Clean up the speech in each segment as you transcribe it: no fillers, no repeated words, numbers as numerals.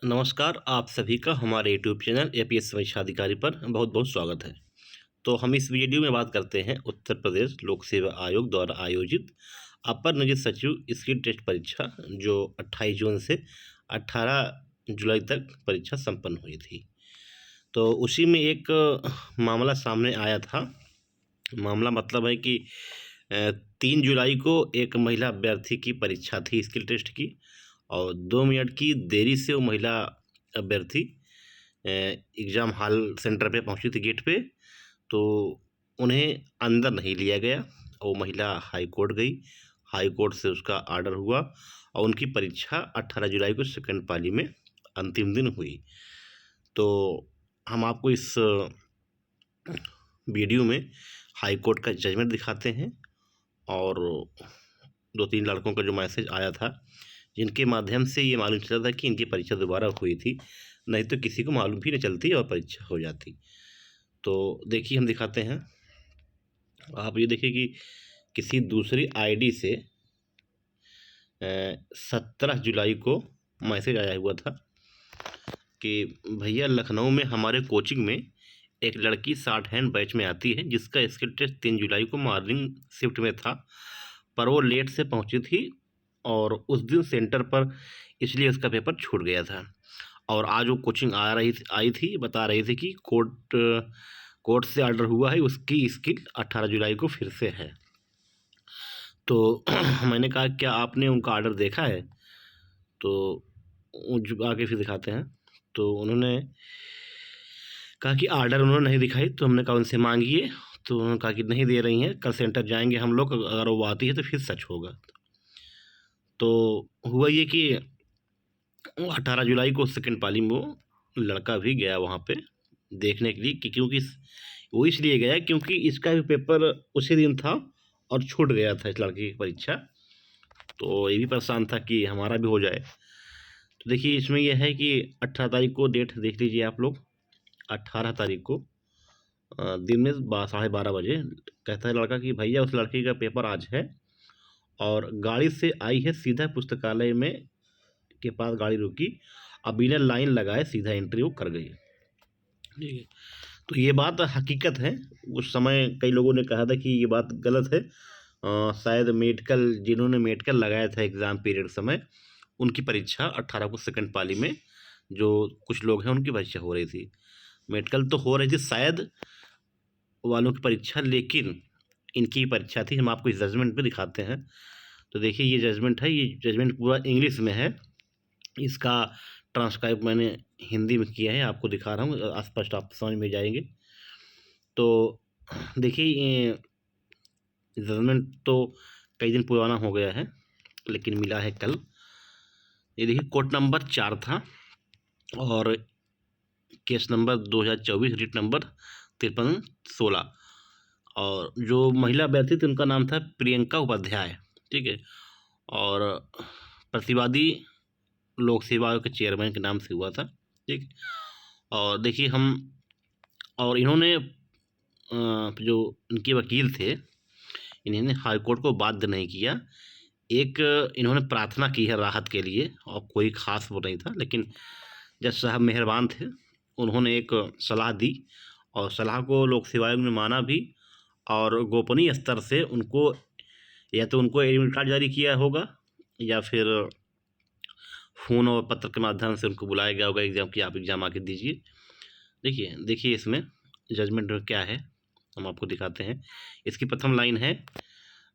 नमस्कार, आप सभी का हमारे यूट्यूब चैनल एपीएस परीक्षा अधिकारी पर बहुत बहुत स्वागत है। तो हम इस वीडियो में बात करते हैं उत्तर प्रदेश लोक सेवा आयोग द्वारा आयोजित अपर नियोजित सचिव स्किल टेस्ट परीक्षा जो 28 जून से 18 जुलाई तक परीक्षा संपन्न हुई थी। तो उसी में एक मामला सामने आया था। मामला मतलब है कि 3 जुलाई को एक महिला अभ्यर्थी की परीक्षा थी स्किल टेस्ट की, और 2 मिनट की देरी से वो महिला अभ्यर्थी एग्ज़ाम हॉल सेंटर पे पहुंची थी गेट पे, तो उन्हें अंदर नहीं लिया गया। वो महिला हाई कोर्ट गई, हाई कोर्ट से उसका ऑर्डर हुआ और उनकी परीक्षा 18 जुलाई को सेकंड पाली में अंतिम दिन हुई। तो हम आपको इस वीडियो में हाई कोर्ट का जजमेंट दिखाते हैं और 2-3 लड़कों का जो मैसेज आया था, जिनके माध्यम से ये मालूम चला था कि इनकी परीक्षा दोबारा हुई थी, नहीं तो किसी को मालूम भी नहीं चलती और परीक्षा हो जाती। तो देखिए हम दिखाते हैं। आप ये देखिए कि किसी दूसरी आईडी से 17 जुलाई को मैसेज आया हुआ था कि भैया लखनऊ में हमारे कोचिंग में एक लड़की 60 हैंड बैच में आती है, जिसका स्किल टेस्ट 3 जुलाई को मॉर्निंग शिफ्ट में था, पर वो लेट से पहुंची थी और उस दिन सेंटर पर इसलिए उसका पेपर छूट गया था। और आज वो कोचिंग आई थी, बता रही थी कि कोर्ट से ऑर्डर हुआ है, उसकी स्किल 18 जुलाई को फिर से है। तो मैंने कहा क्या आपने उनका ऑर्डर देखा है? तो आगे फिर दिखाते हैं। तो उन्होंने कहा कि ऑर्डर उन्होंने नहीं दिखाई। तो हमने कहा उनसे मांगिए, तो उन्होंने कहा कि नहीं दे रही हैं, कल सेंटर जाएंगे हम लोग, अगर वो आती है तो फिर सच होगा। तो हुआ ये कि 18 जुलाई को सेकंड पाली में वो लड़का भी गया वहाँ पे देखने के लिए कि क्योंकि वो इसलिए गया क्योंकि इसका भी पेपर उसी दिन था और छूट गया था इस लड़की की परीक्षा। तो ये भी परेशान था कि हमारा भी हो जाए। तो देखिए इसमें यह है कि 18 तारीख को डेट देख लीजिए आप लोग। 18 तारीख को दिन में 12:30 बजे कहता है लड़का कि भैया उस लड़की का पेपर आज है, और गाड़ी से आई है, सीधा पुस्तकालय में के पास गाड़ी रुकी, अब बिना लाइन लगाए सीधा इंटरव्यू कर गई। ठीक है, तो ये बात हकीकत है। उस समय कई लोगों ने कहा था कि ये बात गलत है। शायद जिन्होंने मेडिकल लगाया था एग्ज़ाम पीरियड समय, उनकी परीक्षा 18 को सेकंड पाली में जो कुछ लोग हैं उनकी परीक्षा हो रही थी। मेडिकल तो हो रही थी शायद वालों की परीक्षा, लेकिन इनकी परीक्षा थी। हम आपको इस जजमेंट पे दिखाते हैं। तो देखिए ये जजमेंट है, ये जजमेंट पूरा इंग्लिश में है। इसका ट्रांसक्राइब मैंने हिंदी में किया है, आपको दिखा रहा हूँ, स्पष्ट आप समझ में जाएंगे। तो देखिए ये जजमेंट तो कई दिन पुराना हो गया है, लेकिन मिला है कल। ये देखिए कोर्ट नंबर 4 था और केस नंबर 2024, रिट नंबर 5316, और जो महिला अभ्यर्थी थी उनका नाम था प्रियंका उपाध्याय। ठीक है, और प्रतिवादी लोक सेवा आयोग के चेयरमैन के नाम से हुआ था। ठीक, और देखिए और इन्होंने जो इनके वकील थे, इन्होंने हाईकोर्ट को बाध्य नहीं किया। एक इन्होंने प्रार्थना की है राहत के लिए, और कोई खास वो नहीं था, लेकिन जज साहब मेहरबान थे, उन्होंने एक सलाह दी, और सलाह को लोक सेवा आयोग ने माना भी, और गोपनीय स्तर से उनको या तो उनको एडमिट कार्ड जारी किया होगा, या फिर फ़ोन और पत्र के माध्यम से उनको बुलाया गया होगा एग्ज़ाम कि आप एग्ज़ाम आके दीजिए। देखिए इसमें जजमेंट में क्या है हम आपको दिखाते हैं। इसकी प्रथम लाइन है,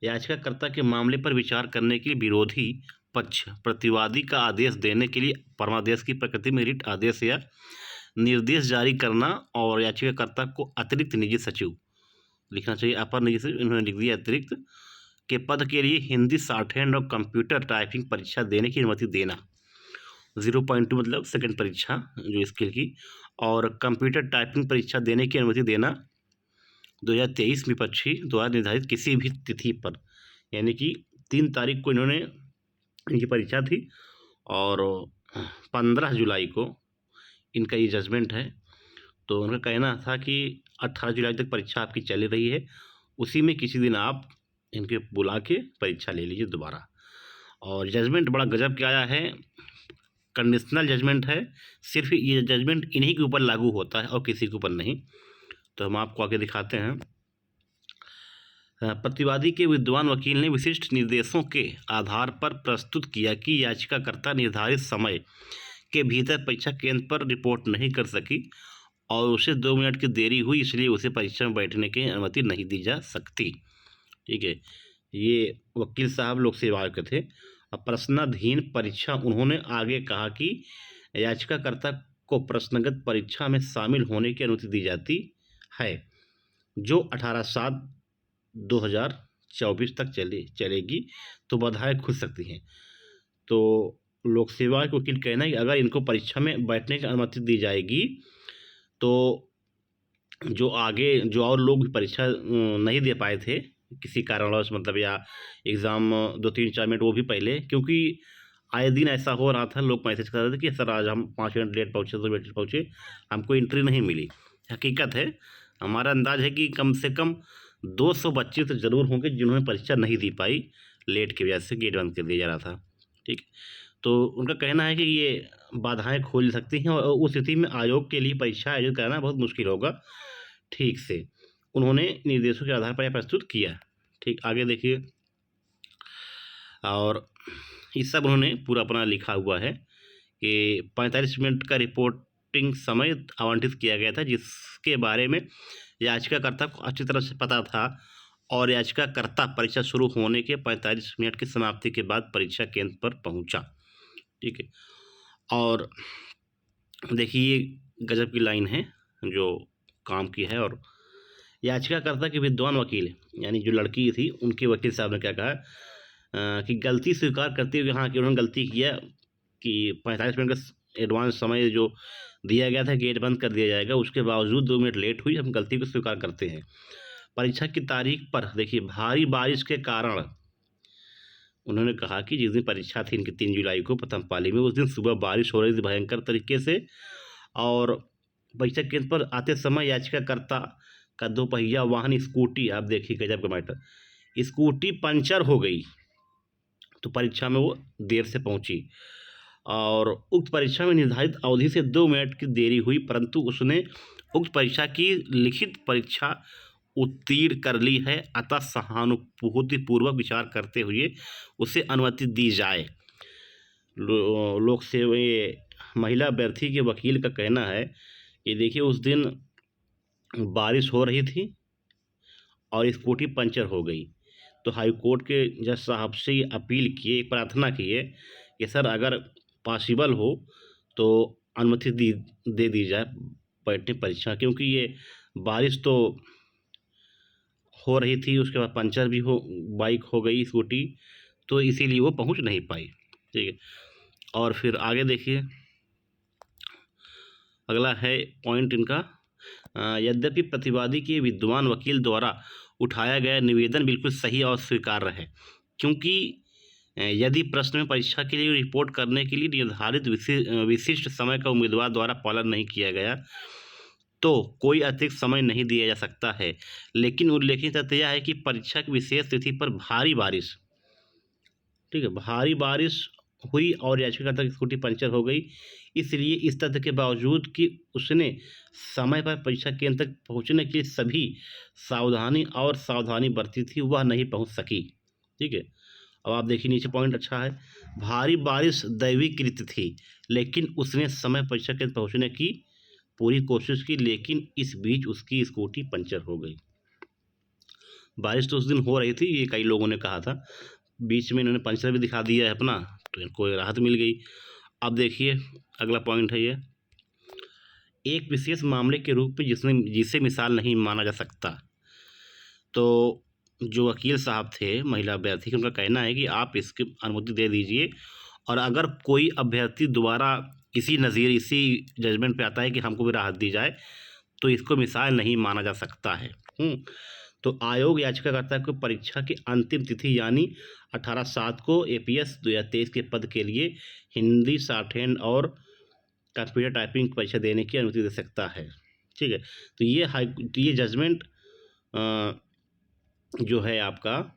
याचिकाकर्ता के मामले पर विचार करने के लिए विरोधी पक्ष प्रतिवादी का आदेश देने के लिए परमादेश की प्रकृति में रिट आदेश या निर्देश जारी करना, और याचिकाकर्ता को अतिरिक्त निजी सचिव लिखना चाहिए, अपर निजी सचिव इन्होंने लिख दिया अतिरिक्त के पद के लिए हिंदी शॉर्टहैंड और कंप्यूटर टाइपिंग परीक्षा देने की अनुमति देना। 0.2 मतलब सेकंड परीक्षा जो स्किल की, और कंप्यूटर टाइपिंग परीक्षा देने की अनुमति देना 2023 विपक्षी द्वारा निर्धारित किसी भी तिथि पर, यानी कि 3 तारीख को इनकी परीक्षा थी, और 15 जुलाई को इनका ये जजमेंट है। तो उनका कहना था कि 18 जुलाई तक परीक्षा आपकी चल रही है, उसी में किसी दिन आप इनके बुला के परीक्षा ले लीजिए दोबारा। और जजमेंट बड़ा गजब के आया है, कंडीशनल जजमेंट है, सिर्फ ये जजमेंट इन्हीं के ऊपर लागू होता है और किसी के ऊपर नहीं। तो हम आपको आगे दिखाते हैं। प्रतिवादी के विद्वान वकील ने विशिष्ट निर्देशों के आधार पर प्रस्तुत किया कि याचिकाकर्ता निर्धारित समय के भीतर परीक्षा केंद्र पर रिपोर्ट नहीं कर सकी और उसे 2 मिनट की देरी हुई, इसलिए उसे परीक्षा में बैठने की अनुमति नहीं दी जा सकती। ठीक है, ये वकील साहब लोक सेवा आयोग के थे। अब प्रश्नाधीन परीक्षा, उन्होंने आगे कहा कि याचिकाकर्ता को प्रश्नगत परीक्षा में शामिल होने की अनुमति दी जाती है, जो 18/7/2024 तक चलेगी, तो बाधाएं खुल सकती हैं। तो लोक सेवा के वकील कहना है कि अगर इनको परीक्षा में बैठने की अनुमति दी जाएगी तो जो और लोग भी परीक्षा नहीं दे पाए थे किसी कारणवश, मतलब या एग्ज़ाम 2-3-4 मिनट वो भी पहले, क्योंकि आए दिन ऐसा हो रहा था, लोग मैसेज कर रहे थे कि सर आज हम 5 मिनट लेट पहुँचे, 2 मिनट पहुँचे, हमको एंट्री नहीं मिली। हकीकत है, हमारा अंदाज़ है कि कम से कम 200 बच्चे तो ज़रूर होंगे जिन्होंने परीक्षा नहीं दी पाई, लेट की वजह से गेट बंद कर दिया जा रहा था। ठीक, तो उनका कहना है कि ये बाधाएं खोल सकती हैं और उस स्थिति में आयोग के लिए परीक्षा आयोजित कराना बहुत मुश्किल होगा। ठीक से उन्होंने निर्देशों के आधार पर यह प्रस्तुत किया। ठीक, आगे देखिए। और ये सब उन्होंने पूरा अपना लिखा हुआ है कि 45 मिनट का रिपोर्टिंग समय आवंटित किया गया था, जिसके बारे में याचिकाकर्ता को अच्छी तरह से पता था और याचिकाकर्ता परीक्षा शुरू होने के 45 मिनट की समाप्ति के बाद परीक्षा केंद्र पर पहुंचा। ठीक है, और देखिए गजब की लाइन है जो काम की है। और याचिकाकर्ता के विद्वान वकील, यानी जो लड़की थी, उनके वकील साहब ने क्या कहा कि गलती स्वीकार करते हुए, हाँ, कि उन्होंने गलती किया कि 45 मिनट का एडवांस समय जो दिया गया था, गेट बंद कर दिया जाएगा, उसके बावजूद 2 मिनट लेट हुई, हम गलती को स्वीकार करते हैं। परीक्षा की तारीख पर देखिए भारी बारिश के कारण, उन्होंने कहा कि जिस दिन परीक्षा थी इनकी 3 जुलाई को प्रथम पाली में, उस दिन सुबह बारिश हो रही थी भयंकर तरीके से, और परीक्षा केंद्र पर आते समय याचिकाकर्ता का 2 पहिया वाहन स्कूटी, आप देखिए गजब का मैटर, स्कूटी पंचर हो गई, तो परीक्षा में वो देर से पहुंची और उक्त परीक्षा में निर्धारित अवधि से 2 मिनट की देरी हुई, परंतु उसने उक्त परीक्षा की लिखित परीक्षा उत्तीर्ण कर ली है, अतः सहानुभूतिपूर्वक विचार करते हुए उसे अनुमति दी जाए। लोक सेवा महिला अभ्यर्थी के वकील का कहना है कि देखिए उस दिन बारिश हो रही थी और स्कूटी पंचर हो गई, तो हाई कोर्ट के जज साहब से ये अपील किए, प्रार्थना किए कि सर अगर पॉसिबल हो तो अनुमति दे दी जाए बैठने परीक्षा, क्योंकि ये बारिश तो हो रही थी, उसके बाद पंचर भी बाइक हो गई, स्कूटी, तो इसीलिए वो पहुंच नहीं पाई। ठीक है, और फिर आगे देखिए, अगला है पॉइंट इनका, यद्यपि प्रतिवादी के विद्वान वकील द्वारा उठाया गया निवेदन बिल्कुल सही और स्वीकार्य है, क्योंकि यदि प्रश्न में परीक्षा के लिए रिपोर्ट करने के लिए निर्धारित विशिष्ट समय का उम्मीदवार द्वारा पालन नहीं किया गया तो कोई अतिरिक्त समय नहीं दिया जा सकता है। लेकिन उल्लेखनीय तथ्य यह है कि परीक्षा की विशेष तिथि पर भारी बारिश, ठीक है, भारी बारिश हुई और याचिकाकर्ता की स्कूटी पंचर हो गई, इसलिए इस तथ्य के बावजूद कि उसने समय पर परीक्षा केंद्र तक पहुंचने की सभी सावधानी बरती थी, वह नहीं पहुंच सकी। ठीक है, अब आप देखिए नीचे पॉइंट अच्छा है, भारी बारिश दैवीकृत थी, लेकिन उसने समय परीक्षा केंद्र पहुंचने की पूरी कोशिश की, लेकिन इस बीच उसकी स्कूटी पंचर हो गई। बारिश तो उस दिन हो रही थी, ये कई लोगों ने कहा था, बीच में इन्होंने पंचर भी दिखा दिया है अपना, तो इनको राहत मिल गई। अब देखिए अगला पॉइंट है ये, एक विशेष मामले के रूप में जिसे मिसाल नहीं माना जा सकता। तो जो वकील साहब थे महिला अभ्यर्थी, उनका कहना है कि आप इसकी अनुमति दे दीजिए, और अगर कोई अभ्यर्थी दोबारा इसी जजमेंट पे आता है कि हमको भी राहत दी जाए, तो इसको मिसाल नहीं माना जा सकता है। तो आयोग याचिकाकर्ता को परीक्षा की अंतिम तिथि यानी 18/7 को APS 2023 के पद के लिए हिंदी शॉर्टहैंड और कंप्यूटर टाइपिंग परीक्षा देने की अनुमति दे सकता है। ठीक है, तो ये जजमेंट जो है आपका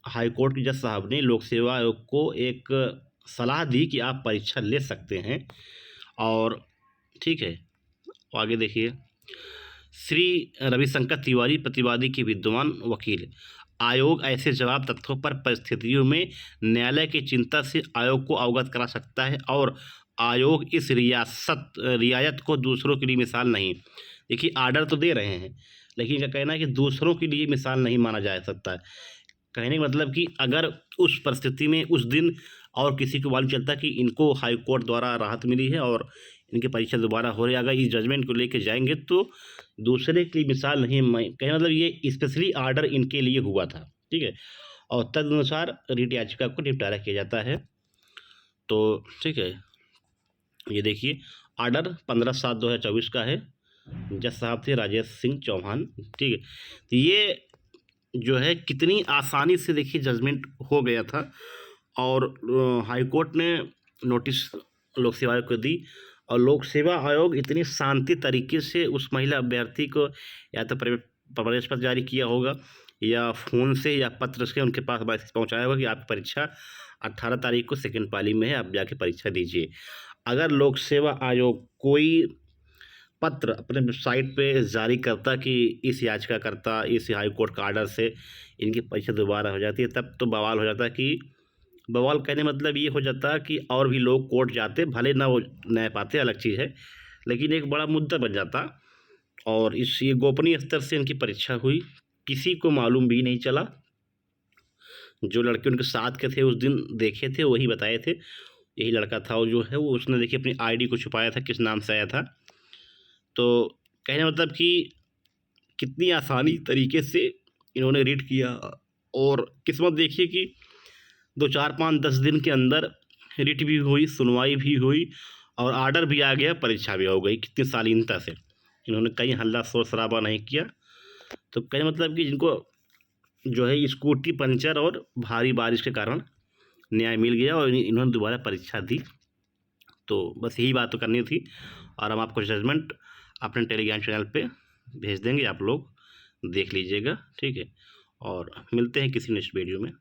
हाई कोर्ट के जज साहब ने लोक सेवा आयोग को एक सलाह दी कि आप परीक्षा ले सकते हैं। और ठीक है, आगे देखिए, श्री रविशंकर तिवारी प्रतिवादी के विद्वान वकील, आयोग ऐसे जवाब तथ्यों पर परिस्थितियों में न्यायालय की चिंता से आयोग को अवगत करा सकता है और आयोग इस रियायत को दूसरों के लिए मिसाल नहीं। देखिए, आर्डर तो दे रहे हैं, लेकिन इनका कहना है कि दूसरों के लिए मिसाल नहीं माना जा सकता है। कहने का मतलब कि अगर उस परिस्थिति में उस दिन और किसी को मालूम चलता कि इनको हाई कोर्ट द्वारा राहत मिली है और इनकी परीक्षा दोबारा हो रही है, अगर इस जजमेंट को लेके जाएंगे तो दूसरे की मिसाल नहीं। कहने मतलब ये स्पेशली आर्डर इनके लिए हुआ था, ठीक है। और तदनुसार रीट याचिका को निपटारा किया जाता है। तो ठीक है, ये देखिए, आर्डर 15/7/2024 का है। जज साहब थे राजेश सिंह चौहान, ठीक है। तो ये जो है कितनी आसानी से देखिए जजमेंट हो गया था और हाई कोर्ट ने नोटिस लोक सेवा आयोग को दी और लोक सेवा आयोग इतनी शांति तरीके से उस महिला अभ्यर्थी को या तो प्रवेश पत्र जारी किया होगा या फ़ोन से या पत्र से उनके पास मैसेज पहुंचाया होगा कि आपकी परीक्षा 18 तारीख को सेकंड पाली में है, आप जाके परीक्षा दीजिए। अगर लोक सेवा आयोग कोई पत्र अपने वेबसाइट पे जारी करता कि इस याचिकाकर्ता इस हाई कोर्ट का आर्डर से इनकी परीक्षा दोबारा हो जाती है, तब तो बवाल हो जाता कि बवाल कहने मतलब ये हो जाता कि और भी लोग कोर्ट जाते, भले ना वो न्याय पाते, अलग चीज़ है, लेकिन एक बड़ा मुद्दा बन जाता। और इस ये गोपनीय स्तर से इनकी परीक्षा हुई, किसी को मालूम भी नहीं चला। जो लड़के उनके साथ के थे उस दिन देखे थे वही बताए थे, यही लड़का था वो जो है वो उसने देखिए अपनी आईडी को छुपाया था, किस नाम से आया था। तो कहने मतलब कि कितनी आसानी तरीके से इन्होंने रीड किया और किस्मत देखिए कि 2 4 5 10 दिन के अंदर रीट भी हुई, सुनवाई भी हुई और आर्डर भी आ गया, परीक्षा भी हो गई। कितनी शालीनता से इन्होंने कहीं हल्ला शोर शराबा नहीं किया। तो कहने मतलब कि जिनको जो है स्कूटी पंचर और भारी बारिश के कारण न्याय मिल गया और इन्होंने दोबारा परीक्षा दी। तो बस यही बात तो करनी थी और हम आपको जजमेंट अपने टेलीग्राम चैनल पे भेज देंगे, आप लोग देख लीजिएगा, ठीक है। और मिलते हैं किसी नेक्स्ट वीडियो में।